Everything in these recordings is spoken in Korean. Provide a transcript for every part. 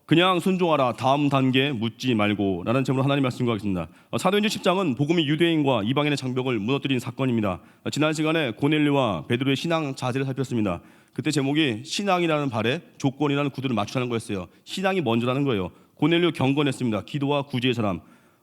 그냥 순종하라, 다음 단계 묻지 말고 라는 제목으로 하나님 말씀 구하겠습니다. 사도행전 10장은 복음이 유대인과 이방인의 장벽을 무너뜨린 사건입니다. 지난 시간에 고넬료와 베드로의 신앙 자세를 살폈습니다. 그때 제목이 신앙이라는 발에 조건이라는 구두를 맞추라는 거였어요. 신앙이 먼저라는 거예요. 고넬료 경건했습니다. 기도와 구제의 사람.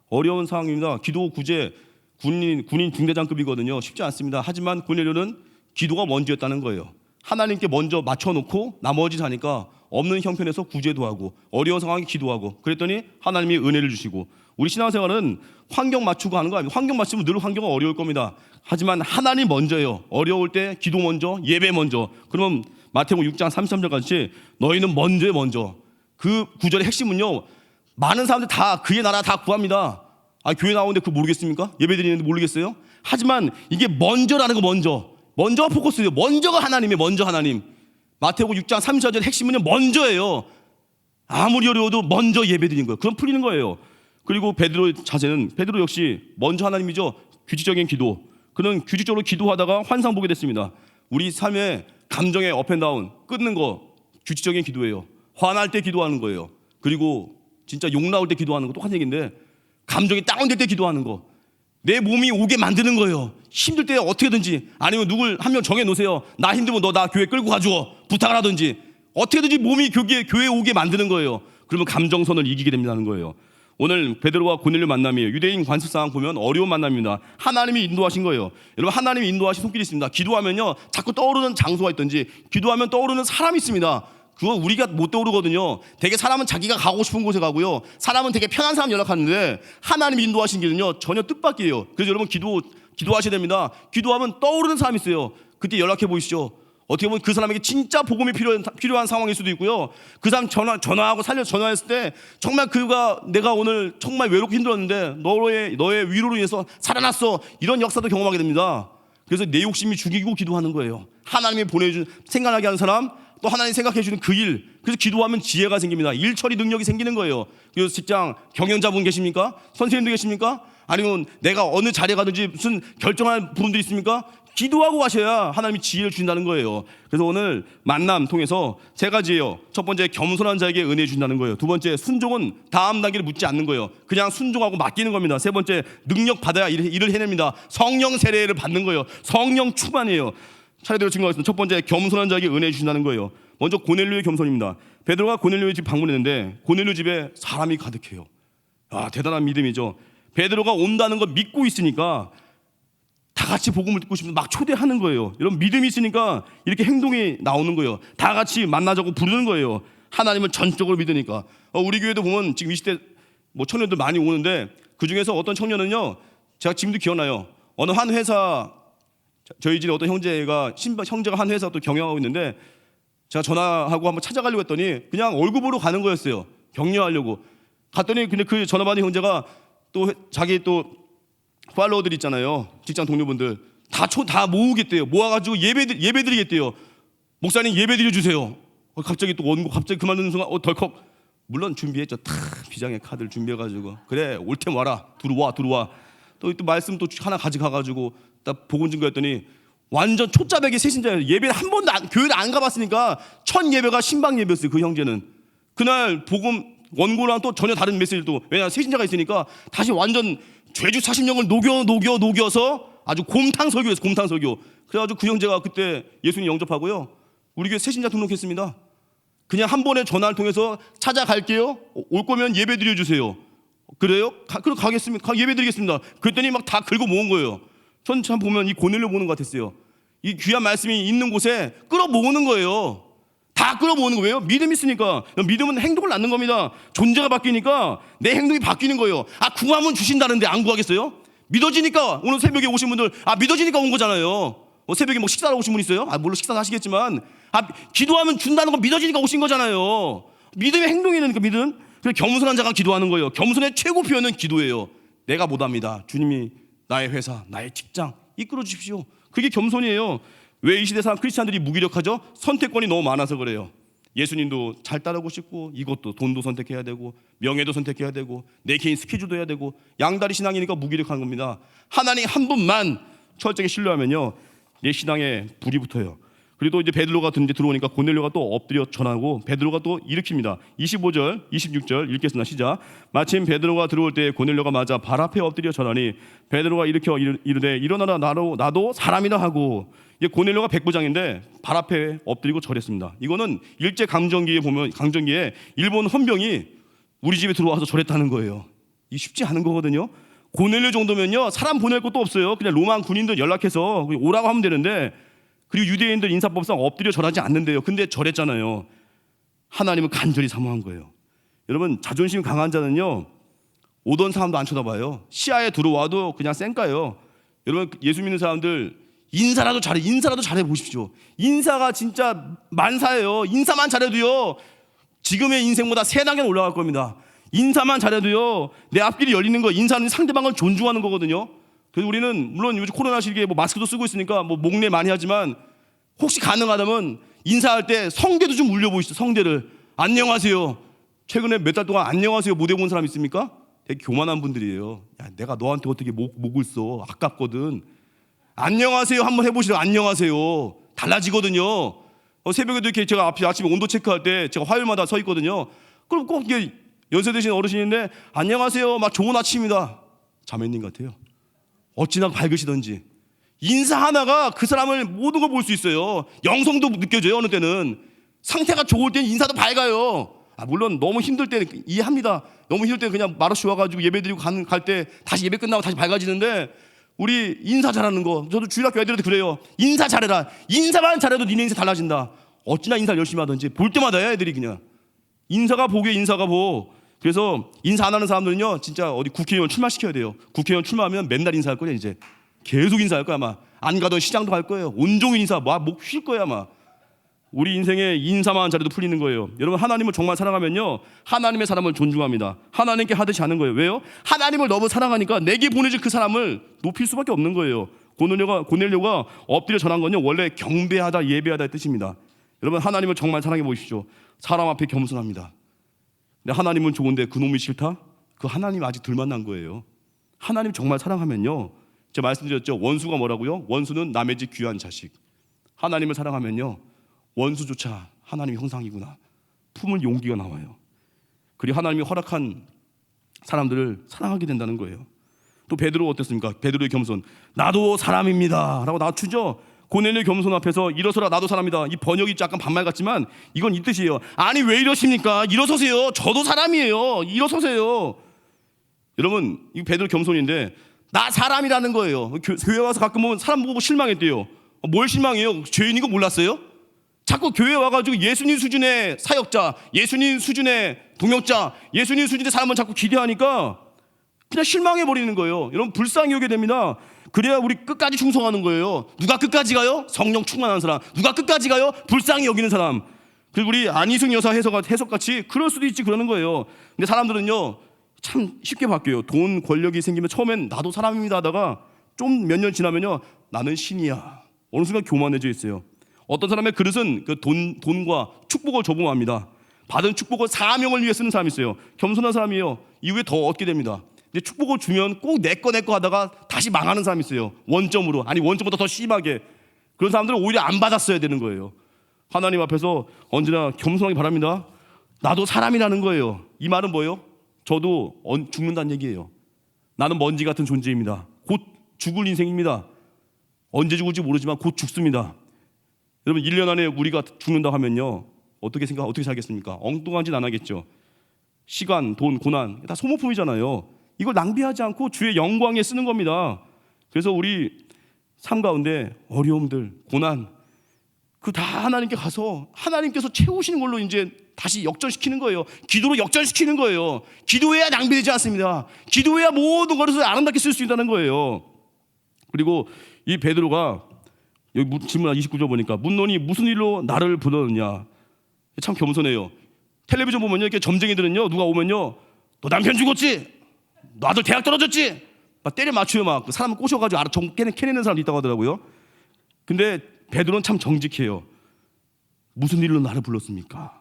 어려운 상황입니다. 기도, 구제, 군인 중대장급이거든요. 쉽지 않습니다. 하지만 고넬료는 기도가 먼저였다는 거예요. 하나님께 먼저 맞춰놓고 나머지 하니까 없는 형편에서 구제도 하고 어려운 상황에 기도하고 그랬더니 하나님이 은혜를 주시고, 우리 신앙생활은 환경 맞추고 하는 거 아닙니다. 환경 맞추면 늘 환경은 어려울 겁니다. 하지만 하나님 먼저예요. 어려울 때 기도 먼저, 예배 먼저. 그러면 마태복음 6장 33절 같이 너희는 먼저에 먼저. 그 구절의 핵심은요, 많은 사람들 다 그의 나라 다 구합니다. 교회 나오는데 그거 모르겠습니까? 예배 드리는데 모르겠어요? 하지만 이게 먼저라는 거, 먼저가 포커스예요. 먼저가 하나님이에요. 먼저 하나님. 마태복음 6장 34절 핵심은요, 먼저예요. 아무리 어려워도 먼저 예배드리는 거예요. 그럼 풀리는 거예요. 그리고 베드로의 자세는, 베드로 역시 먼저 하나님이죠. 규칙적인 기도. 그는 규칙적으로 기도하다가 환상 보게 됐습니다. 우리 삶의 감정의 업앤다운 끊는 거 규칙적인 기도예요. 화날 때 기도하는 거예요. 그리고 진짜 욕 나올 때 기도하는 거 똑같은 얘기인데, 감정이 다운될 때 기도하는 거, 내 몸이 오게 만드는 거예요. 힘들 때 어떻게든지, 아니면 누굴 한 명 정해놓으세요. 나 힘들면 너 나 교회 끌고 가줘, 부탁을 하든지 어떻게든지 몸이 교회에 오게 만드는 거예요. 그러면 감정선을 이기게 된다는 거예요. 오늘 베드로와 고넬료 만남이에요. 유대인 관습 상황 보면 어려운 만남입니다. 하나님이 인도하신 거예요. 여러분, 하나님이 인도하신 손길이 있습니다. 기도하면요, 자꾸 떠오르는 장소가 있든지, 기도하면 떠오르는 사람이 있습니다. 그거 우리가 못 떠오르거든요. 되게 사람은 자기가 가고 싶은 곳에 가고요, 사람은 되게 편한 사람 연락하는데 하나님이 인도하신 길은요 전혀 뜻밖이에요. 그래서 여러분 기도하셔야 됩니다. 기도하면 떠오르는 사람이 있어요. 그때 연락해 보시죠. 어떻게 보면 그 사람에게 진짜 복음이 필요한 상황일 수도 있고요. 그 사람 전화하고 전화했을 때 정말 내가 오늘 정말 외롭고 힘들었는데 너의 위로로 인해서 살아났어, 이런 역사도 경험하게 됩니다. 그래서 내 욕심이 죽이고 기도하는 거예요. 하나님이 보내준, 생각나게 하는 사람, 또 하나님 생각해 주는 그 일. 그래서 기도하면 지혜가 생깁니다. 일 처리 능력이 생기는 거예요. 그래서 직장 경영자분 계십니까? 선생님도 계십니까? 아니면 내가 어느 자리에 가든지 무슨 결정할 분도 있습니까? 기도하고 가셔야 하나님이 지혜를 주신다는 거예요. 그래서 오늘 만남 통해서 세 가지예요. 첫 번째, 겸손한 자에게 은혜 주신다는 거예요. 두 번째, 순종은 다음 단계를 묻지 않는 거예요. 그냥 순종하고 맡기는 겁니다. 세 번째, 능력 받아야 일을 해냅니다. 성령 세례를 받는 거예요. 성령 충만이에요. 차례대로 증거하겠습니다. 첫 번째, 겸손한 자에게 은혜 주신다는 거예요. 먼저 고넬료의 겸손입니다. 베드로가 고넬료의 집 방문했는데 고넬료 집에 사람이 가득해요. 대단한 믿음이죠. 베드로가 온다는 걸 믿고 있으니까 다 같이 복음을 듣고 싶으면 막 초대하는 거예요. 여러분, 믿음이 있으니까 이렇게 행동이 나오는 거예요. 다 같이 만나자고 부르는 거예요. 하나님을 전적으로 믿으니까. 우리 교회도 보면 지금 이 시대 청년들 많이 오는데, 그 중에서 어떤 청년은요, 제가 지금도 기억나요. 어느 한 회사, 저희 집에 어떤 형제가 한 회사 또 경영하고 있는데, 제가 전화하고 한번 찾아가려고 했더니 그냥 얼굴 보러 가는 거였어요. 격려하려고 갔더니, 근데 그 전화 받은 형제가 또 자기 또 팔로워들 있잖아요, 직장 동료분들 다 모으겠대요. 모아가지고 예배 드리겠대요. 목사님 예배 드려주세요. 갑자기 또 원고 갑자기 그만 듣는 순간 덜컥, 물론 준비했죠. 비장의 카드를 준비해가지고, 그래 올 템 와라, 들어와. 또 말씀 또 하나 가져가가지고 딱 복음 증거했더니 완전 초짜배기 새신자예요. 예배를 한 번도 교회를 안 가봤으니까 첫 예배가 신방 예배였어요. 그 형제는 그날 복음 원고랑 또 전혀 다른 메시지를, 또 왜냐 새신자가 있으니까 다시 완전 죄주 40명을 녹여서 아주 곰탕 설교였어요. 곰탕 설교. 그래가지고 그 형제가 그때 예수님 영접하고요, 우리 교회 새신자 등록했습니다. 그냥 한 번에 전화를 통해서 찾아갈게요, 올 거면 예배 드려주세요. 그래요? 그럼 가겠습니다. 예배 드리겠습니다. 그랬더니 막 다 긁어 모은 거예요. 전 참 보면 이 고넬료 보는 것 같았어요. 이 귀한 말씀이 있는 곳에 끌어 모으는 거예요. 다 끌어 모으는 거예요. 믿음이 있으니까. 믿음은 행동을 낳는 겁니다. 존재가 바뀌니까 내 행동이 바뀌는 거예요. 구하면 주신다는데 안 구하겠어요? 믿어지니까. 오늘 새벽에 오신 분들 믿어지니까 온 거잖아요. 새벽에 식사하러 오신 분 있어요? 물론 식사는 하시겠지만 기도하면 준다는 거 믿어지니까 오신 거잖아요. 믿음의 행동이니까 믿음. 그래서 겸손한 자가 기도하는 거예요. 겸손의 최고 표현은 기도예요. 내가 못합니다. 주님이 나의 회사, 나의 직장 이끌어 주십시오. 그게 겸손이에요. 왜 이 시대 사람 크리스찬들이 무기력하죠? 선택권이 너무 많아서 그래요. 예수님도 잘 따르고 싶고, 이것도 돈도 선택해야 되고, 명예도 선택해야 되고, 내 개인 스케줄도 해야 되고, 양다리 신앙이니까 무기력한 겁니다. 하나님 한 분만 철저히 신뢰하면요, 내 신앙에 불이 붙어요. 그리고 또 이제 베드로가 이제 들어오니까 고넬료가 또 엎드려 전하고 베드로가 또 일으킵니다. 25절, 26절 읽겠습니다. 시작. 마침 베드로가 들어올 때 고넬료가 맞아 발 앞에 엎드려 전하니 베드로가 일으켜 이르되 일어나라 나도 사람이라 하고, 이게 고넬료가 백부장인데 발 앞에 엎드리고 절했습니다. 이거는 일제 강점기에 보면 강점기에 일본 헌병이 우리 집에 들어와서 절했다는 거예요. 이 쉽지 않은 거거든요. 고넬료 정도면요 사람 보낼 것도 없어요. 그냥 로마 군인들 연락해서 오라고 하면 되는데, 그리고 유대인들 인사법상 엎드려 절하지 않는데요. 근데 절했잖아요. 하나님은 간절히 사모한 거예요. 여러분, 자존심 강한 자는요 오던 사람도 안 쳐다봐요. 시야에 들어와도 그냥 쌩까요. 여러분, 예수 믿는 사람들 인사라도 잘해 보십시오. 인사가 진짜 만사예요. 인사만 잘해도요 지금의 인생보다 세 단계는 올라갈 겁니다. 인사만 잘해도요 내 앞길이 열리는 거, 인사는 상대방을 존중하는 거거든요. 그래서 우리는 물론 요즘 코로나 시기에 마스크도 쓰고 있으니까 목내 많이 하지만, 혹시 가능하다면 인사할 때 성대도 좀 울려보시죠. 성대를. 안녕하세요. 최근에 몇 달 동안 안녕하세요 못 해본 사람 있습니까? 되게 교만한 분들이에요. 야, 내가 너한테 어떻게 목을 써? 아깝거든. 안녕하세요 한번 해보시죠. 안녕하세요. 달라지거든요. 새벽에도 이렇게 제가 아침에 온도 체크할 때 제가 화요일마다 서 있거든요. 그럼 꼭 이게 연세 드신 어르신인데 안녕하세요 막 좋은 아침입니다. 자매님 같아요. 어찌나 밝으시던지. 인사 하나가 그 사람을 모든 걸 볼 수 있어요. 영성도 느껴져요. 어느 때는 상태가 좋을 때는 인사도 밝아요. 물론 너무 힘들 때는 이해합니다. 너무 힘들 때는 그냥 말없이 와가지고 예배드리고 갈 때 다시 예배 끝나고 다시 밝아지는데, 우리 인사 잘하는 거, 저도 주일학교 애들한테 그래요. 인사 잘해라. 인사만 잘해도 니네 인생 달라진다. 어찌나 인사를 열심히 하든지 볼 때마다 애들이 그냥 인사가 복이에요. 인사가 복. 그래서 인사 안 하는 사람들은요 진짜 어디 국회의원 출마시켜야 돼요. 국회의원 출마하면 맨날 인사할 거예요. 이제 계속 인사할 거야 아마. 안 가던 시장도 갈 거예요. 온종일 인사, 목 휠 거야 아마. 우리 인생에 인사만 잘해도 풀리는 거예요. 여러분, 하나님을 정말 사랑하면요 하나님의 사람을 존중합니다. 하나님께 하듯이 하는 거예요. 왜요? 하나님을 너무 사랑하니까 내게 보내줄 그 사람을 높일 수밖에 없는 거예요. 고넬료가 엎드려 전한 건요 원래 경배하다 예배하다의 뜻입니다. 여러분, 하나님을 정말 사랑해 보십시오. 사람 앞에 겸손합니다. 근데 하나님은 좋은데 그놈이 싫다? 그 하나님 아직 덜 만난 거예요. 하나님 정말 사랑하면요, 제가 말씀드렸죠. 원수가 뭐라고요? 원수는 남의 집 귀한 자식. 하나님을 사랑하면요 원수조차 하나님의 형상이구나 품을 용기가 나와요. 그리고 하나님이 허락한 사람들을 사랑하게 된다는 거예요. 또 베드로 어땠습니까? 베드로의 겸손. 나도 사람입니다 라고 낮추죠. 고넬료 겸손 앞에서 일어서라 나도 사람이다. 이 번역이 약간 반말 같지만 이건 이 뜻이에요. 아니 왜 이러십니까? 일어서세요. 저도 사람이에요. 일어서세요. 여러분, 이 베드로 겸손인데 나 사람이라는 거예요. 교회 와서 가끔 보면 사람 보고 실망했대요. 뭘 실망해요? 죄인인 거 몰랐어요? 자꾸 교회 와가지고 예수님 수준의 사역자, 예수님 수준의 동역자, 예수님 수준의 사람을 자꾸 기대하니까 그냥 실망해버리는 거예요. 여러분, 불쌍히 여기게 됩니다. 그래야 우리 끝까지 충성하는 거예요. 누가 끝까지 가요? 성령 충만한 사람. 누가 끝까지 가요? 불쌍히 여기는 사람. 그리고 우리 안희숙 여사 해석같이 그럴 수도 있지 그러는 거예요. 근데 사람들은요 참 쉽게 바뀌어요. 돈, 권력이 생기면 처음엔 나도 사람입니다 하다가 좀 몇 년 지나면요 나는 신이야. 어느 순간 교만해져 있어요. 어떤 사람의 그릇은 그 돈과 축복을 조봉합니다. 받은 축복을 사명을 위해 쓰는 사람이 있어요. 겸손한 사람이에요. 이후에 더 얻게 됩니다. 근데 축복을 주면 꼭 내 거 하다가 다시 망하는 사람이 있어요. 원점으로, 아니 원점보다 더 심하게. 그런 사람들은 오히려 안 받았어야 되는 거예요. 하나님 앞에서 언제나 겸손하기 바랍니다. 나도 사람이라는 거예요. 이 말은 뭐예요? 저도 죽는다는 얘기예요. 나는 먼지 같은 존재입니다. 곧 죽을 인생입니다. 언제 죽을지 모르지만 곧 죽습니다. 여러분, 1년 안에 우리가 죽는다 하면요 어떻게 살겠습니까? 엉뚱한 짓 안 하겠죠. 시간, 돈, 고난 다 소모품이잖아요. 이걸 낭비하지 않고 주의 영광에 쓰는 겁니다. 그래서 우리 삶 가운데 어려움들, 고난 그 다 하나님께 가서 하나님께서 채우시는 걸로 이제 다시 역전시키는 거예요. 기도로 역전시키는 거예요. 기도해야 낭비되지 않습니다. 기도해야 모든 것을 아름답게 쓸 수 있다는 거예요. 그리고 이 베드로가 여기 질문 29절 보니까 묻노니 무슨 일로 나를 불렀느냐. 참 겸손해요. 텔레비전 보면요 이렇게 점쟁이들은요 누가 오면요 너 남편 죽었지? 너 아들 대학 떨어졌지? 막 때려 맞추요. 막 사람 꼬셔가지고 캐내는 사람도 있다고 하더라고요. 근데 베드로는 참 정직해요. 무슨 일로 나를 불렀습니까?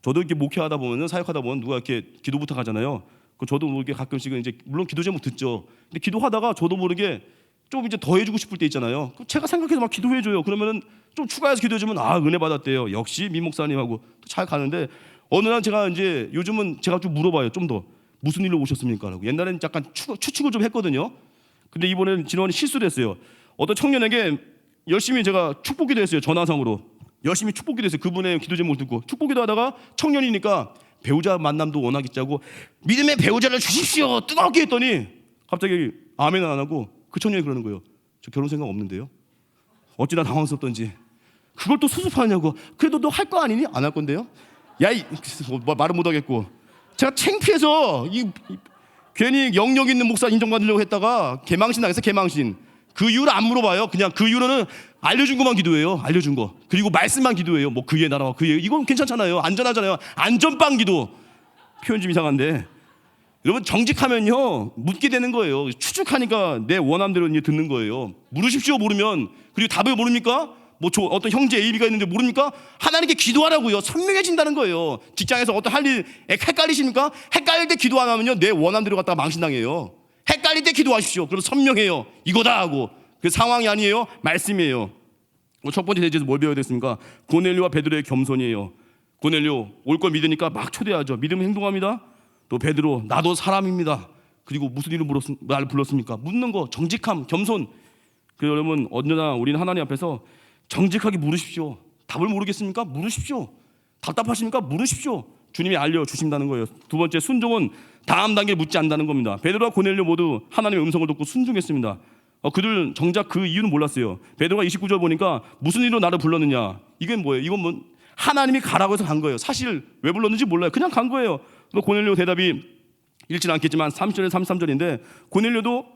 저도 이렇게 목회하다 보면 사역하다 보면 누가 이렇게 기도 부탁하잖아요. 그 저도 모르게 가끔씩은 이제 물론 기도 제목 듣죠. 근데 기도하다가 저도 모르게 좀 이제 더 해주고 싶을 때 있잖아요. 제가 생각해서 막 기도해줘요. 그러면은 좀 추가해서 기도해주면 은혜 받았대요. 역시 민 목사님하고 잘 가는데 어느 날 제가 이제 요즘은 제가 좀 물어봐요. 좀 더 무슨 일로 오셨습니까? 라고. 옛날에는 약간 추측을 좀 했거든요. 근데 이번에는 지난번에 실수를 했어요. 어떤 청년에게 열심히 제가 축복기도 했어요. 전화상으로 열심히 축복기도 했어요. 그분의 기도 제목을 듣고 축복기도 하다가 청년이니까 배우자 만남도 워낙 있자고 믿음의 배우자를 주십시오 뜨겁게 했더니 갑자기 아멘 안 하고 그 청년이 그러는 거예요. 저 결혼 생각 없는데요. 어찌나 당황스럽던지 그걸 또 수습하냐고. 그래도 너 할 거 아니니? 안 할 건데요. 말은 못 하겠고 제가 창피해서 괜히 영역 있는 목사 인정받으려고 했다가 개망신 당했어요. 개망신. 그 이유를 안 물어봐요. 그냥 그 이유로는 알려준 것만 기도해요. 알려준 거. 그리고 말씀만 기도해요. 뭐 그의 나라와 그의 이건 괜찮잖아요. 안전하잖아요. 안전빵 기도. 표현 좀 이상한데 여러분 정직하면요 묻게 되는 거예요. 추측하니까 내 원함대로 이제 듣는 거예요. 물으십시오 모르면. 그리고 답을 모릅니까? 뭐 어떤 형제 A가 있는데 모릅니까? 하나님께 기도하라고요. 선명해진다는 거예요. 직장에서 어떤 할 일 헷갈리십니까? 헷갈릴 때 기도 안 하면요 내 원함대로 갖다가 망신당해요. 헷갈릴 때 기도하십시오. 그럼 선명해요. 이거다 하고. 그 상황이 아니에요. 말씀이에요. 첫 번째 대지에서 뭘 배워야 됐습니까? 고넬료와 베드로의 겸손이에요. 고넬료 올 걸 믿으니까 막 초대하죠. 믿으면 행동합니다. 또 베드로 나도 사람입니다. 그리고 무슨 일로 나를 불렀습니까? 묻는 거 정직함 겸손. 그래서 여러분 언제나 우리는 하나님 앞에서 정직하게 물으십시오. 답을 모르겠습니까? 물으십시오. 답답하십니까? 물으십시오. 주님이 알려주신다는 거예요. 두 번째 순종은 다음 단계를 묻지 않는다는 겁니다. 베드로와 고넬료 모두 하나님의 음성을 듣고 순종했습니다. 그들 정작 그 이유는 몰랐어요. 베드로가 29절 보니까 무슨 일로 나를 불렀느냐. 이게 뭐예요? 이건 뭐 하나님이 가라고 해서 간 거예요. 사실 왜 불렀는지 몰라요. 그냥 간 거예요. 고넬료 대답이 읽지는 않겠지만 30절에 33절인데 고넬료도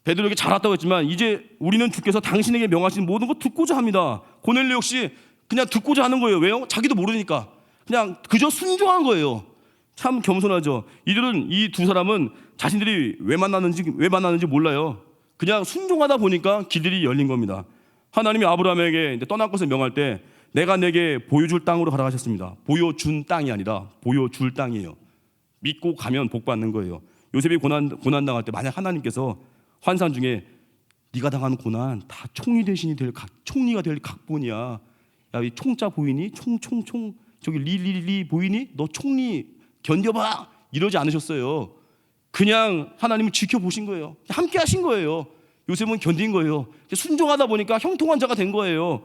베드로에게 잘 왔다고 했지만 이제 우리는 주께서 당신에게 명하신 모든 것 듣고자 합니다. 고넬료 역시 그냥 듣고자 하는 거예요. 왜요? 자기도 모르니까 그냥 그저 순종한 거예요. 참 겸손하죠. 이들은 이 두 사람은 자신들이 왜 만났는지 몰라요. 그냥 순종하다 보니까 길들이 열린 겁니다. 하나님이 아브라함에게 이제 떠날 것을 명할 때 내가 내게 보여줄 땅으로 가라 하셨습니다. 보여준 땅이 아니라 보여줄 땅이에요. 믿고 가면 복 받는 거예요. 요셉이 고난 당할 때 만약 하나님께서 환상 중에 네가 당하는 고난 다 총리가 될 각본이야. 야, 이 총자 보이니? 총 저기 리 보이니? 너 총리 견뎌봐. 이러지 않으셨어요. 그냥 하나님을 지켜보신 거예요. 함께 하신 거예요. 요셉은 견딘 거예요. 순종하다 보니까 형통한 자가 된 거예요.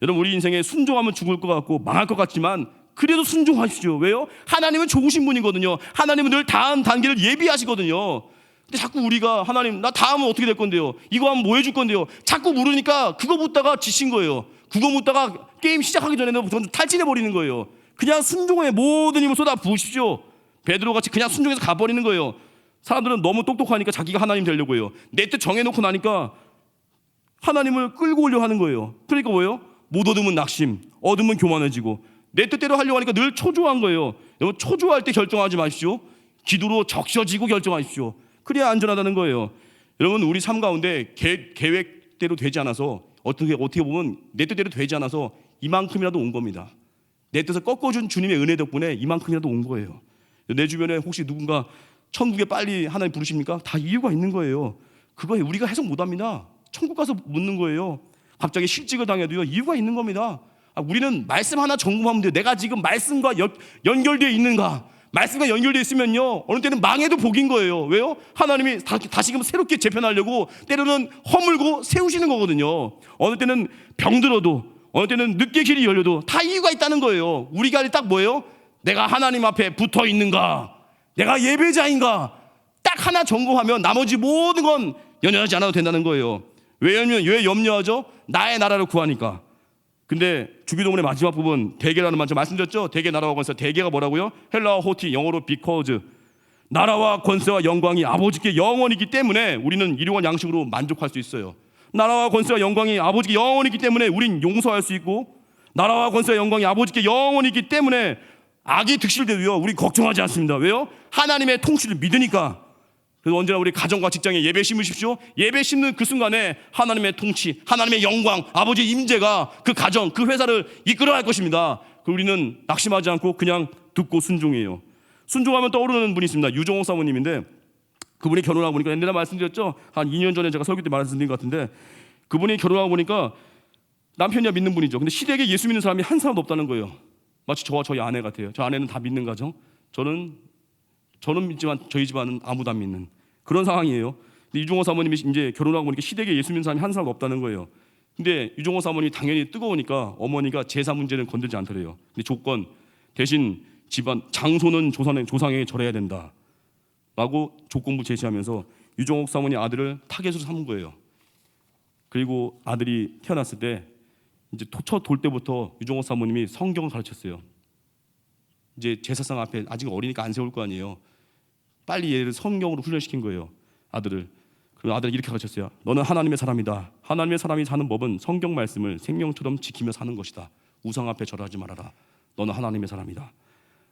여러분 우리 인생에 순종하면 죽을 것 같고 망할 것 같지만 그래도 순종하십시오. 왜요? 하나님은 좋으신 분이거든요. 하나님은 늘 다음 단계를 예비하시거든요. 근데 자꾸 우리가 하나님 나 다음은 어떻게 될 건데요? 이거 하면 뭐 해줄 건데요? 자꾸 물으니까 그거 묻다가 지친 거예요. 그거 묻다가 게임 시작하기 전에는 탈진해버리는 거예요. 그냥 순종에 모든 힘을 쏟아 부으십시오. 베드로같이 그냥 순종해서 가버리는 거예요. 사람들은 너무 똑똑하니까 자기가 하나님 되려고 해요. 내 뜻 정해놓고 나니까 하나님을 끌고 오려고 하는 거예요. 그러니까 뭐예요? 못 얻으면 낙심, 얻으면 교만해지고 내 뜻대로 하려고 하니까 늘 초조한 거예요. 여러분 초조할 때 결정하지 마십시오. 기도로 적셔지고 결정하십시오. 그래야 안전하다는 거예요. 여러분 우리 삶 가운데 계획대로 되지 않아서 어떻게 보면 내 뜻대로 되지 않아서 이만큼이라도 온 겁니다. 내 뜻을 꺾어준 주님의 은혜 덕분에 이만큼이라도 온 거예요. 내 주변에 혹시 누군가 천국에 빨리 하나님 부르십니까? 다 이유가 있는 거예요. 그거 우리가 해석 못합니다. 천국 가서 묻는 거예요. 갑자기 실직을 당해도요 이유가 있는 겁니다. 우리는 말씀 하나 점검하면 돼요. 내가 지금 말씀과 연결되어 있는가? 말씀과 연결되어 있으면요 어느 때는 망해도 복인 거예요. 왜요? 하나님이 다시금 새롭게 재편하려고 때로는 허물고 세우시는 거거든요. 어느 때는 병들어도 어느 때는 늦게 길이 열려도 다 이유가 있다는 거예요. 우리가 딱 뭐예요? 내가 하나님 앞에 붙어 있는가? 내가 예배자인가? 딱 하나 점검하면 나머지 모든 건 연연하지 않아도 된다는 거예요. 왜 염려하죠? 나의 나라를 구하니까. 근데 주기도문의 마지막 부분 대개라는 말 말씀드렸죠? 대개 나라와 권세. 대개가 뭐라고요? 헬라어 호티, 영어로 because. 나라와 권세와 영광이 아버지께 영원히 있기 때문에 우리는 일용할 양식으로 만족할 수 있어요. 나라와 권세와 영광이 아버지께 영원히 있기 때문에 우린 용서할 수 있고, 나라와 권세와 영광이 아버지께 영원히 있기 때문에 악이 득실돼도요 우리 걱정하지 않습니다. 왜요? 하나님의 통치를 믿으니까. 그래서 언제나 우리 가정과 직장에 예배 심으십시오. 예배 심는 그 순간에 하나님의 통치, 하나님의 영광, 아버지의 임재가 그 가정, 그 회사를 이끌어갈 것입니다. 우리는 낙심하지 않고 그냥 듣고 순종해요. 순종하면 떠오르는 분이 있습니다. 유정옥 사모님인데 그분이 결혼하고 보니까 옛날에 말씀드렸죠. 한 2년 전에 제가 설교 때 말씀드린 것 같은데 그분이 결혼하고 보니까 남편이야 믿는 분이죠. 근데 시댁에 예수 믿는 사람이 한 사람도 없다는 거예요. 마치 저와 저희 아내 같아요. 저 아내는 다 믿는 가정. 저는 믿지만 저희 집안은 아무도 안 믿는 그런 상황이에요. 근데 유종호 사모님이 이제 결혼하고 보니까 시댁에 예수 믿는 사람이 한 사람도 없다는 거예요. 근데 유종호 사모님이 당연히 뜨거우니까 어머니가 제사 문제는 건들지 않더래요. 근데 조건 대신 집안 장소는 조상에게 절해야 된다 라고 조건부 제시하면서 유종옥 사모님 아들을 타겟으로 삼은 거예요. 그리고 아들이 태어났을 때 이제 첫 돌 때부터 유종옥 사모님이 성경을 가르쳤어요. 이제 제사상 앞에 아직 어리니까 안 세울 거 아니에요. 빨리 얘를 성경으로 훈련시킨 거예요. 아들을. 그리고 아들이 이렇게 가르쳤어요. 너는 하나님의 사람이다. 하나님의 사람이 사는 법은 성경 말씀을 생명처럼 지키며 사는 것이다. 우상 앞에 절하지 말아라. 너는 하나님의 사람이다.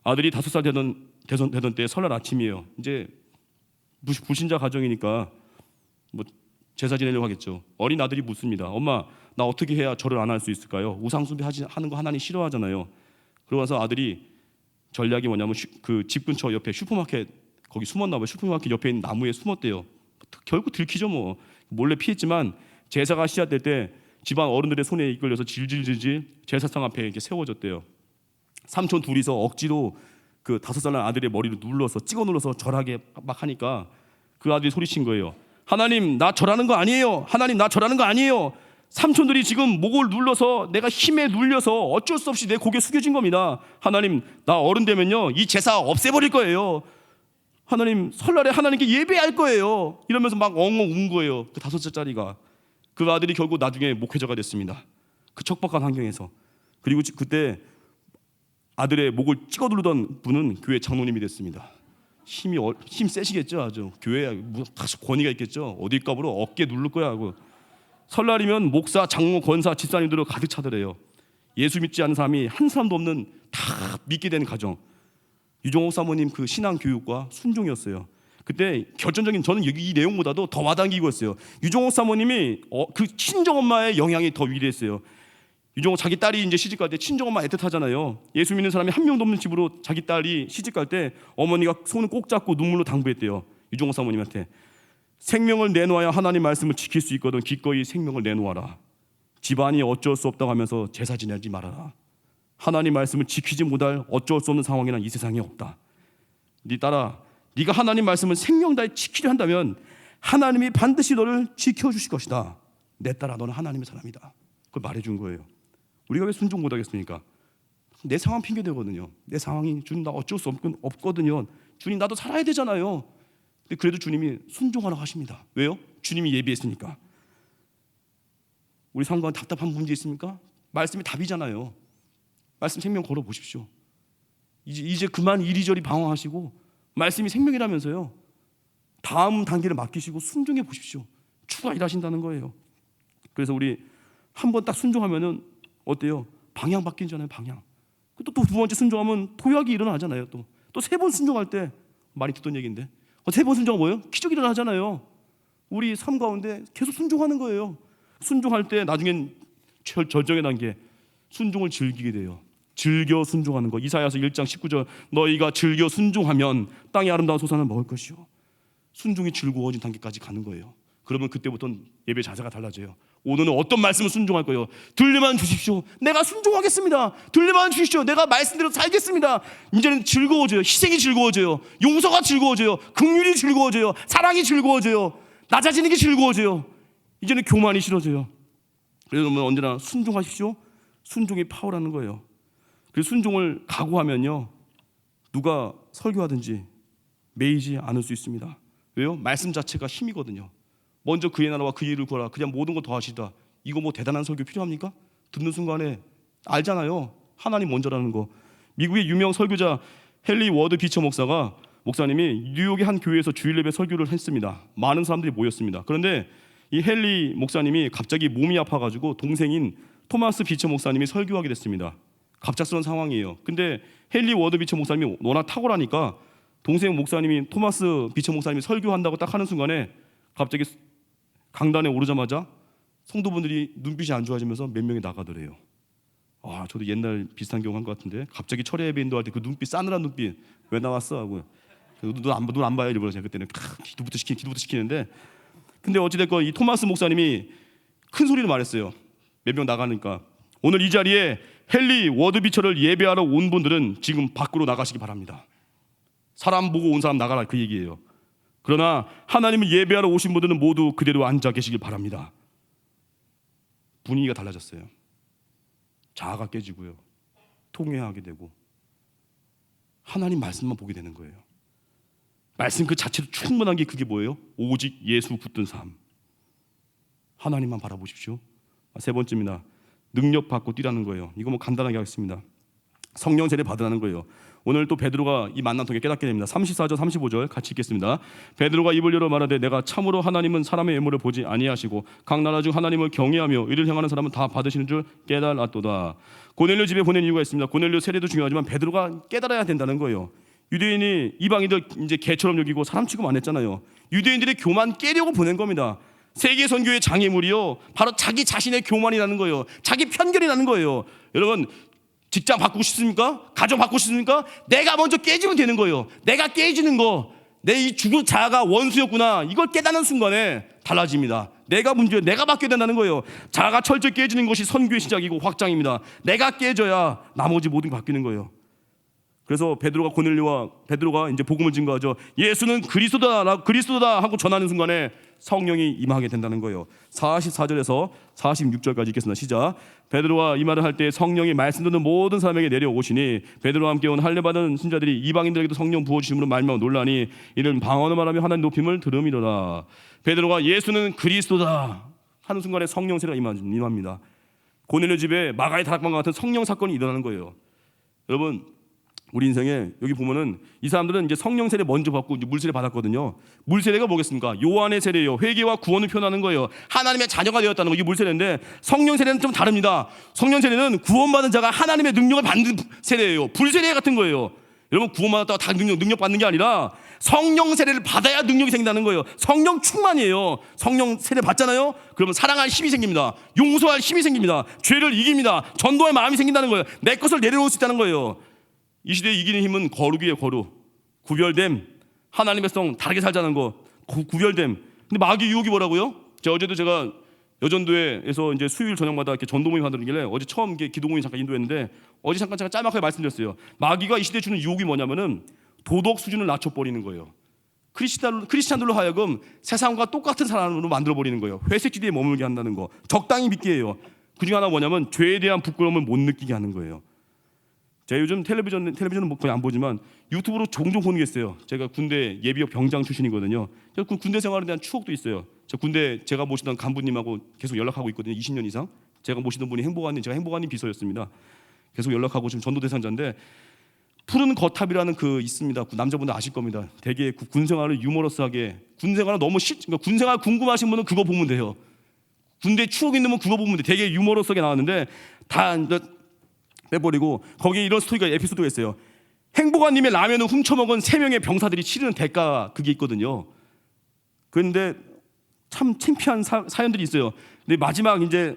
아들이 5살 되던 때 설날 아침이에요. 이제 불신자 가정이니까 뭐 제사 지내려고 하겠죠. 어린 아들이 묻습니다. 엄마, 나 어떻게 해야 절을 안 할 수 있을까요? 우상 숭배하는 거 하나님 싫어하잖아요. 그러면서 아들이 전략이 뭐냐면 그 집 근처 옆에 슈퍼마켓 거기 숨었나 봐요. 슈퍼마켓 옆에 있는 나무에 숨었대요. 결국 들키죠 뭐. 몰래 피했지만 제사가 시작될 때 집안 어른들의 손에 이끌려서 질질질질 제사상 앞에 이렇게 세워졌대요. 삼촌 둘이서 억지로 그 5살 난 아들의 머리를 찍어 눌러서 절하게 막 하니까 그 아들이 소리친 거예요. 하나님, 나 절하는 거 아니에요. 하나님, 나 절하는 거 아니에요. 삼촌들이 지금 목을 눌러서 내가 힘에 눌려서 어쩔 수 없이 내 고개 숙여진 겁니다. 하나님, 나 어른 되면요 이 제사 없애버릴 거예요. 하나님, 설날에 하나님께 예배할 거예요. 이러면서 막 엉엉 운 거예요. 그 5살짜리가. 그 아들이 결국 나중에 목회자가 됐습니다. 그 척박한 환경에서. 그리고 그때 아들의 목을 찍어 누르던 분은 교회 장로님이 됐습니다. 힘 세시겠죠. 아주 교회에 뭐 권위가 있겠죠. 어딜까부로 어깨 누를 거야 하고. 설날이면 목사, 장로, 권사, 집사님들로 가득 차더래요. 예수 믿지 않는 사람이 한 사람도 없는 다 믿게 된 가정. 유종옥 사모님 그 신앙 교육과 순종이었어요. 그때 결정적인 저는 이 내용보다도 더 와닿은 거였어요. 유종옥 사모님이 그 친정 엄마의 영향이 더 위대했어요. 유종옥 자기 딸이 이제 시집 갈 때 친정 엄마 애틋하잖아요. 예수 믿는 사람이 한 명도 없는 집으로 자기 딸이 시집 갈 때 어머니가 손을 꼭 잡고 눈물로 당부했대요. 유종옥 사모님한테 생명을 내놓아야 하나님 말씀을 지킬 수 있거든 기꺼이 생명을 내놓아라. 집안이 어쩔 수 없다고 하면서 제사 지내지 말아라. 하나님 말씀을 지키지 못할 어쩔 수 없는 상황이란 이 세상에 없다. 네 딸아, 네가 하나님 말씀을 생명 다해 지키려 한다면 하나님이 반드시 너를 지켜주실 것이다. 내 딸아, 너는 하나님의 사람이다. 그걸 말해준 거예요. 우리가 왜 순종 못하겠습니까? 내 상황 핑계대거든요. 내 상황이 주님 나 어쩔 수 없거든요. 주님 나도 살아야 되잖아요. 근데 그래도 주님이 순종하라고 하십니다. 왜요? 주님이 예비했으니까. 우리 삶 가운데 답답한 문제 있습니까? 말씀이 답이잖아요. 말씀 생명 걸어보십시오. 이제 그만 이리저리 방황하시고 말씀이 생명이라면서요. 다음 단계를 맡기시고 순종해 보십시오. 주가 일하신다는 거예요. 그래서 우리 한 번 딱 순종하면은 어때요? 방향 바뀌잖아요. 방향. 또 두 번째 순종하면 도약이 일어나잖아요. 또 세 번 순종할 때 많이 듣던 얘기인데 3번 순종하면 뭐예요? 기적이 일어나잖아요. 우리 삶 가운데 계속 순종하는 거예요. 순종할 때 나중엔 절정의 단계 순종을 즐기게 돼요. 즐겨 순종하는 거. 이사야서 1장 19절 너희가 즐겨 순종하면 땅의 아름다운 소산을 먹을 것이요. 순종이 즐거워진 단계까지 가는 거예요. 그러면 그때부터는 예배 자세가 달라져요. 오늘은 어떤 말씀을 순종할 거예요? 들려만 주십시오. 내가 순종하겠습니다. 들려만 주십시오. 내가 말씀대로 살겠습니다. 이제는 즐거워져요. 희생이 즐거워져요. 용서가 즐거워져요. 긍휼이 즐거워져요. 사랑이 즐거워져요. 낮아지는 게 즐거워져요. 이제는 교만이 싫어져요. 그래서 언제나 순종하십시오. 순종이 파워라는 거예요. 그 순종을 각오하면요 누가 설교하든지 매이지 않을 수 있습니다. 왜요? 말씀 자체가 힘이거든요. 먼저 그의 나라와 그의 일을 구하라. 그냥 모든 거 더 하시다. 이거 뭐 대단한 설교 필요합니까? 듣는 순간에 알잖아요. 하나님 먼저라는 거. 미국의 유명 설교자 헨리 워드 비처 목사님이 뉴욕의 한 교회에서 주일 예배 설교를 했습니다. 많은 사람들이 모였습니다. 그런데 이 헨리 목사님이 갑자기 몸이 아파가지고 동생인 토마스 비처 목사님이 설교하게 됐습니다. 갑작스러운 상황이에요. 근데 헨리 워드 비처 목사님이 워낙 탁월하니까 동생 목사님이 토마스 비처 목사님이 설교한다고 딱 하는 순간에 갑자기 강단에 오르자마자 성도분들이 눈빛이 안 좋아지면서 몇 명이 나가더래요. 저도 옛날 비슷한 경우 한 것 같은데 갑자기 철야 예배 인도할 때 그 눈빛 싸늘한 눈빛 왜 나왔어 하고 눈안 봐요 일부러. 제가 그때는 기도부터 시키는데, 근데 어찌됐건 이 토마스 목사님이 큰 소리로 말했어요. 몇 명 나가니까, 오늘 이 자리에 헨리 워드비처를 예배하러 온 분들은 지금 밖으로 나가시기 바랍니다. 사람 보고 온 사람 나가라, 그 얘기예요. 그러나 하나님을 예배하러 오신 분들은 모두 그대로 앉아 계시길 바랍니다. 분위기가 달라졌어요. 자아가 깨지고요, 통회하게 되고 하나님 말씀만 보게 되는 거예요. 말씀 그 자체로 충분한 게 그게 뭐예요? 오직 예수 붙든 삶. 하나님만 바라보십시오. 세 번째입니다. 능력 받고 뛰라는 거예요. 이거 뭐 간단하게 하겠습니다. 성령 세례 받으라는 거예요. 오늘 또 베드로가 이 만남 통해 깨닫게 됩니다. 34절 35절 같이 읽겠습니다. 베드로가 입을 열어 말하되 내가 참으로 하나님은 사람의 외모를 보지 아니하시고 각 나라 중 하나님을 경외하며 이를 행하는 사람은 다 받으시는 줄 깨달았도다. 고넬료 집에 보낸 이유가 있습니다. 고넬료 세례도 중요하지만 베드로가 깨달아야 된다는 거예요. 유대인이 이방인들 이제 개처럼 여기고 사람 취급 안 했잖아요. 유대인들의 교만 깨려고 보낸 겁니다. 세계 선교의 장애물이요, 바로 자기 자신의 교만이라는 거예요. 자기 편견이라는 거예요. 여러분, 직장 바꾸고 싶습니까? 가정 바꾸고 싶습니까? 내가 먼저 깨지면 되는 거예요. 내가 깨지는 거, 내 이 죽은 자아가 원수였구나, 이걸 깨닫는 순간에 달라집니다. 내가 문제예요. 내가 바뀌어야 된다는 거예요. 자아가 철저히 깨지는 것이 선교의 시작이고 확장입니다. 내가 깨져야 나머지 모든 게 바뀌는 거예요. 그래서 베드로가 이제 복음을 증거하죠. 예수는 그리스도다 하고 전하는 순간에 성령이 임하게 된다는 거예요. 44절에서 46절까지 읽겠습니다. 시작. 베드로가 이 말을 할 때 성령이 말씀 듣는 모든 사람에게 내려오시니 베드로와 함께 온 할례 받은 신자들이 이방인들에게도 성령 부어 주심으로 말미암아 놀라니 이는 방언을 말하며 하나님 높임을 들음이로라. 베드로가 예수는 그리스도다 하는 순간에 성령 세례가 임합니다. 고넬료 집에 마가의 다락방과 같은 성령 사건이 일어나는 거예요. 여러분, 우리 인생에 여기 보면은 이 사람들은 이제 성령 세례 먼저 받고 이제 물 세례 받았거든요. 물 세례가 뭐겠습니까? 요한의 세례예요. 회개와 구원을 표현하는 거예요. 하나님의 자녀가 되었다는 거, 이게 물 세례인데 성령 세례는 좀 다릅니다. 성령 세례는 구원받은 자가 하나님의 능력을 받는 세례예요. 불 세례 같은 거예요. 여러분, 구원받았다고 다 능력 받는 게 아니라 성령 세례를 받아야 능력이 생긴다는 거예요. 성령 충만이에요. 성령 세례 받잖아요. 그러면 사랑할 힘이 생깁니다. 용서할 힘이 생깁니다. 죄를 이깁니다. 전도할 마음이 생긴다는 거예요. 내 것을 내려놓을 수 있다는 거예요. 이 시대에 이기는 힘은 거룩이에요. 거룩, 구별됨, 하나님의 백성 다르게 살자는 거, 구별됨. 근데 마귀 유혹이 뭐라고요? 제가 여전도에서 이제 수요일 저녁마다 이렇게 전도 모임 하더길래 어제 처음 이렇게 기도 모임 잠깐 인도했는데, 어제 잠깐 제가 짤막하게 말씀드렸어요. 마귀가 이 시대에 주는 유혹이 뭐냐면은 도덕 수준을 낮춰버리는 거예요. 크리스찬들로 하여금 세상과 똑같은 사람으로 만들어버리는 거예요. 회색지대에 머물게 한다는 거, 적당히 믿게 해요. 그중 하나 뭐냐면 죄에 대한 부끄러움을 못 느끼게 하는 거예요. 제가 요즘 텔레비전은 거의 안 보지만 유튜브로 종종 보는 게 있어요. 제가 군대 예비역 병장 출신이거든요. 그 군대 생활에 대한 추억도 있어요. 제가 모시던 간부님하고 계속 연락하고 있거든요. 20년 이상. 제가 모시던 분이 제가 행보관님 비서였습니다. 계속 연락하고 지금 전도 대상자인데, 푸른 거탑이라는 그 있습니다. 남자분들 아실 겁니다. 되게 군 생활을 유머러스하게, 군 생활을 그러니까 군 생활 궁금하신 분은 그거 보면 돼요. 군대 추억 있는 분 그거 보면 돼. 되게 유머러스하게 나왔는데 다 빼버리고 거기에 이런 에피소드가 있어요. 행보관님의 라면을 훔쳐먹은 3명의 병사들이 치르는 대가, 그게 있거든요. 그런데 참 창피한 사연들이 있어요. 근데 마지막 이제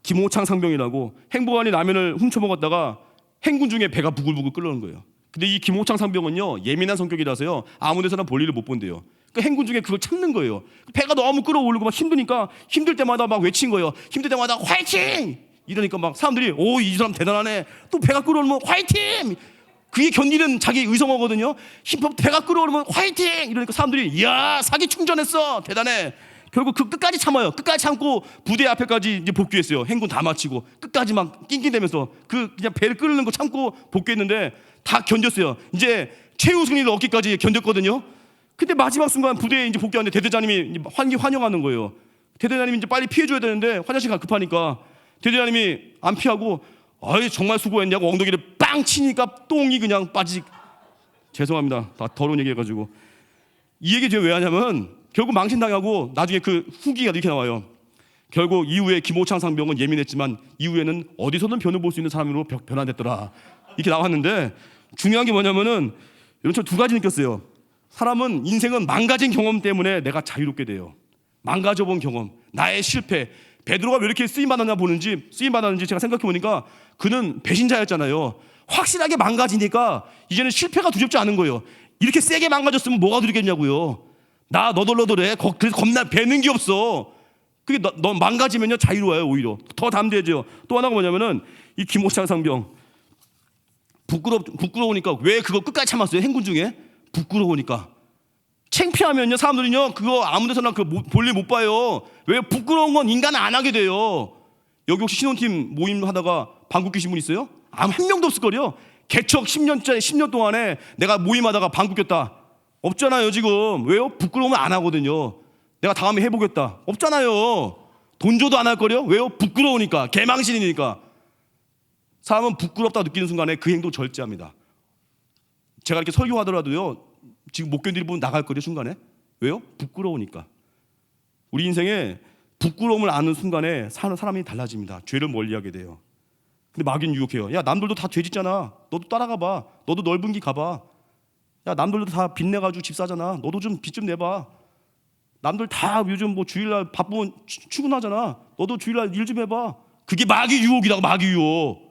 김호창 상병이라고 행보관이 라면을 훔쳐먹었다가 행군 중에 배가 부글부글 끓는 거예요. 근데 이 김호창 상병은요, 예민한 성격이라서요, 아무 데서나 볼일을 못 본대요. 그 행군 중에 그걸 참는 거예요. 배가 너무 끓어오르고 막 힘드니까, 힘들 때마다 막 외친 거예요. 힘들 때마다 화이팅! 이러니까 막 사람들이, 오, 이 사람 대단하네. 또 배가 끓어오르면 화이팅! 그게 견디는 자기 의성어거든요. 배가 끓어오르면 화이팅! 이러니까 사람들이, 이야, 사기 충전했어, 대단해. 결국 그 끝까지 참아요. 끝까지 참고 부대 앞에까지 이제 복귀했어요. 행군 다 마치고 끝까지 막 낑낑대면서 그냥 배를 끓는 거 참고 복귀했는데 다 견뎠어요. 이제 최후 승리를 얻기까지 견뎠거든요. 근데 마지막 순간 부대에 이제 복귀하는데 대대장님이 환영하는 거예요. 대대장님이 이제 빨리 피해줘야 되는데 화장실 가 급하니까 대대장님이 안 피하고, 아이 정말 수고했냐고 엉덩이를 빵 치니까 똥이 그냥 죄송합니다. 다 더러운 얘기 해가지고. 이 얘기 제가 왜 하냐면, 결국 망신당하고 나중에 그 후기가 이렇게 나와요. 결국 이후에 김호창 상병은 예민했지만 이후에는 어디서든 변을 볼 수 있는 사람으로 변화됐더라, 이렇게 나왔는데, 중요한 게 뭐냐면은 여러분, 저 2가지 느꼈어요. 사람은, 인생은 망가진 경험 때문에 내가 자유롭게 돼요. 망가져본 경험, 나의 실패. 베드로가 왜 이렇게 쓰임받았는지 제가 생각해보니까 그는 배신자였잖아요. 확실하게 망가지니까 이제는 실패가 두렵지 않은 거예요. 이렇게 세게 망가졌으면 뭐가 되겠냐고요. 나 너덜너덜해. 그래서 겁나 배는 게 없어. 그게 너 망가지면요 자유로워요. 오히려 더 담대해져요. 또 하나가 뭐냐면은 이 김호창 상병 부끄러우니까 왜 그거 끝까지 참았어요? 행군 중에 부끄러우니까. 창피하면요 사람들은요 그거 아무데서나 그 볼일 못 봐요. 왜? 부끄러운 건 인간은 안 하게 돼요. 여기 혹시 신혼팀 모임 하다가 방귀 뀌신 분 있어요? 아무 한 명도 없을 거요. 개척 10년 동안에 내가 모임하다가 방귀 꼈다 없잖아요 지금. 왜요? 부끄러우면 안 하거든요. 내가 다음에 해보겠다 없잖아요. 돈 줘도 안 할 거요. 왜요? 부끄러우니까. 개망신이니까. 사람은 부끄럽다 느끼는 순간에 그 행동 절제합니다. 제가 이렇게 설교하더라도요 지금 못 견디는 분 나갈 거요 순간에. 왜요? 부끄러우니까. 우리 인생에 부끄러움을 아는 순간에 사는 사람이 달라집니다. 죄를 멀리하게 돼요. 근데 마귀는 유혹해요. 야 남들도 다 죄 짓잖아. 너도 따라가 봐. 너도 넓은 길 가봐. 야 남들도 다 빚 내가지고 집 사잖아. 너도 좀 빚 좀 내봐. 남들 다 요즘 뭐 주일날 바쁘면 출근하잖아. 너도 주일날 일 좀 해봐. 그게 마귀 유혹이라고. 마귀 유혹.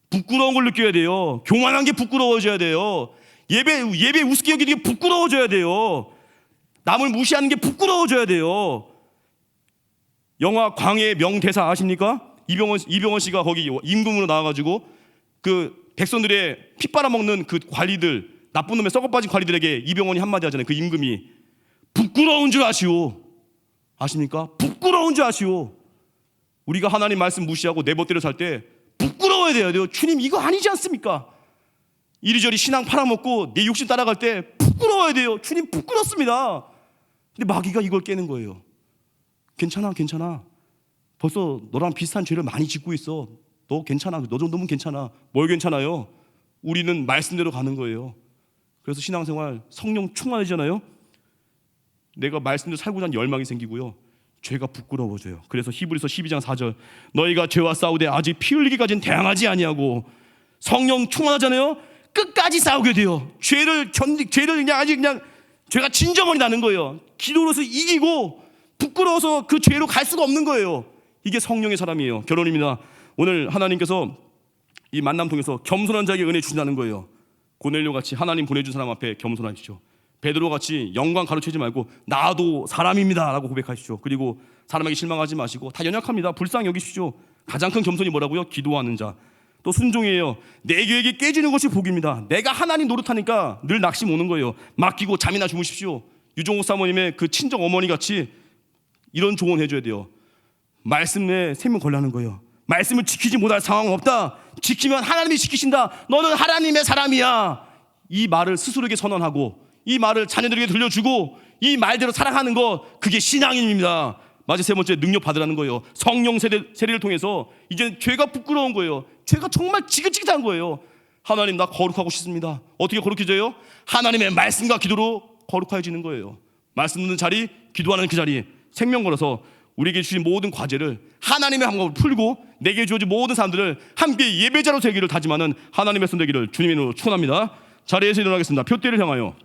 부끄러운 걸 느껴야 돼요. 교만한 게 부끄러워져야 돼요. 예배 우습게 여기는 게 부끄러워져야 돼요. 남을 무시하는 게 부끄러워져야 돼요. 영화 광해의 명대사 아십니까? 이병헌 씨가 거기 임금으로 나와가지고 그 백성들의 피 빨아먹는 그 관리들, 나쁜 놈의 썩어빠진 관리들에게 이병헌이 한마디 하잖아요. 그 임금이 부끄러운 줄 아시오. 아십니까? 부끄러운 줄 아시오. 우리가 하나님 말씀 무시하고 내 멋대로 살 때 부끄러워야 돼요. 주님 이거 아니지 않습니까? 이리저리 신앙 팔아먹고 내 욕심 따라갈 때 부끄러워야 돼요. 주님 부끄럽습니다. 근데 마귀가 이걸 깨는 거예요. 괜찮아. 벌써 너랑 비슷한 죄를 많이 짓고 있어. 너 괜찮아. 너 정도면 괜찮아. 뭘 괜찮아요? 우리는 말씀대로 가는 거예요. 그래서 신앙생활 성령 충만해지잖아요. 내가 말씀대로 살고자 하는 열망이 생기고요. 죄가 부끄러워져요. 그래서 히브리서 12장 4절 너희가 죄와 싸우되 아직 피 흘리기까지는 대항하지 아니하고. 성령 충만하잖아요. 끝까지 싸우게 돼요. 죄를 그냥 아직 그냥 죄가 진정이 나는 거예요. 기도로서 이기고 부끄러워서 그 죄로 갈 수가 없는 거예요. 이게 성령의 사람이에요. 결론입니다. 오늘 하나님께서 이 만남 통해서 겸손한 자에게 은혜 주신다는 거예요. 고넬료 같이 하나님 보내준 사람 앞에 겸손하십시오. 베드로 같이 영광 가로채지 말고 나도 사람입니다 라고 고백하십시오. 그리고 사람에게 실망하지 마시고 다 연약합니다. 불쌍히 여기십시오. 가장 큰 겸손이 뭐라고요? 기도하는 자. 또 순종이에요. 내 계획이 깨지는 것이 복입니다. 내가 하나님 노릇하니까 늘 낙심 오는 거예요. 맡기고 잠이나 주무십시오. 유종옥 사모님의 그 친정 어머니 같이 이런 조언 해줘야 돼요. 말씀 내에 생명 걸라는 거예요. 말씀을 지키지 못할 상황은 없다. 지키면 하나님이 지키신다. 너는 하나님의 사람이야. 이 말을 스스로에게 선언하고 이 말을 자녀들에게 들려주고 이 말대로 살아가는 거, 그게 신앙입니다. 마지막 세 번째, 능력 받으라는 거예요. 성령 세례를 통해서 이제 죄가 부끄러운 거예요. 죄가 정말 지긋지긋한 거예요. 하나님 나 거룩하고 싶습니다. 어떻게 거룩해져요? 하나님의 말씀과 기도로 거룩해지는 거예요. 말씀 듣는 자리, 기도하는 그 자리, 생명 걸어서 우리에게 주신 모든 과제를 하나님의 방법으로 풀고 내게 주어진 모든 사람들을 함께 예배자로 되기를 다짐하는 하나님의 손 되기를 주님의 이름으로 축원합니다. 자리에서 일어나겠습니다. 표대를 향하여.